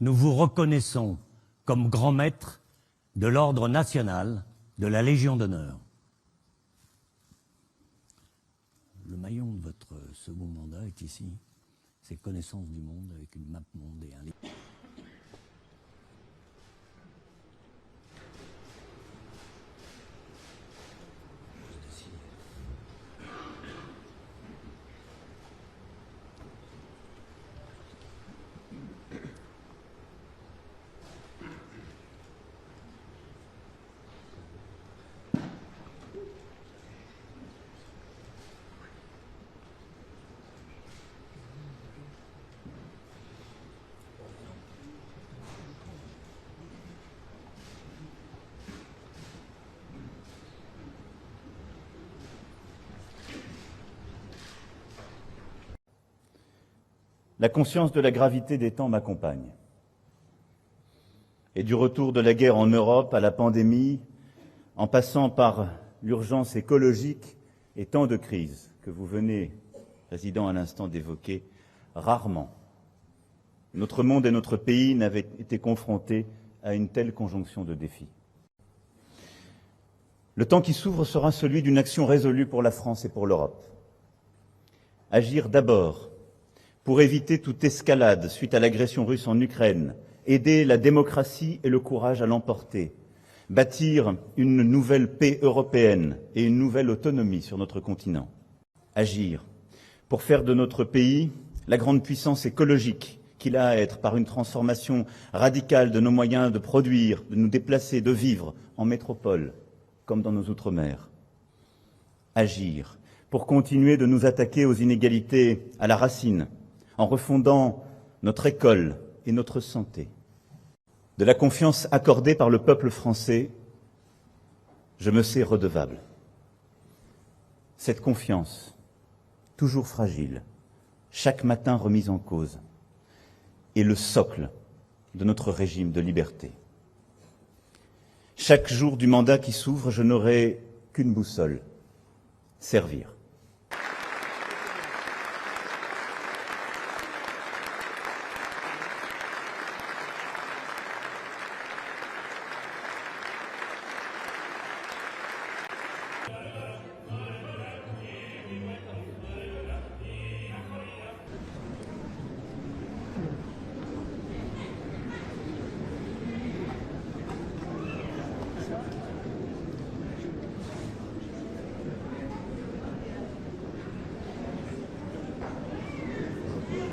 nous vous reconnaissons comme grand maître de l'ordre national de la Légion d'honneur. Le maillon de votre second mandat est ici. C'est connaissance du monde avec une map monde et un livre. La conscience de la gravité des temps m'accompagne. Et du retour de la guerre en Europe à la pandémie, en passant par l'urgence écologique et tant de crises que vous venez, Président, à l'instant d'évoquer, rarement notre monde et notre pays n'avaient été confrontés à une telle conjonction de défis. Le temps qui s'ouvre sera celui d'une action résolue pour la France et pour l'Europe. Agir d'abord pour éviter toute escalade suite à l'agression russe en Ukraine, aider la démocratie et le courage à l'emporter, bâtir une nouvelle paix européenne et une nouvelle autonomie sur notre continent. Agir pour faire de notre pays la grande puissance écologique qu'il a à être par une transformation radicale de nos moyens de produire, de nous déplacer, de vivre en métropole comme dans nos outre-mer. Agir pour continuer de nous attaquer aux inégalités à la racine, en refondant notre école et notre santé. De la confiance accordée par le peuple français, je me sais redevable. Cette confiance, toujours fragile, chaque matin remise en cause, est le socle de notre régime de liberté. Chaque jour du mandat qui s'ouvre, je n'aurai qu'une boussole, servir.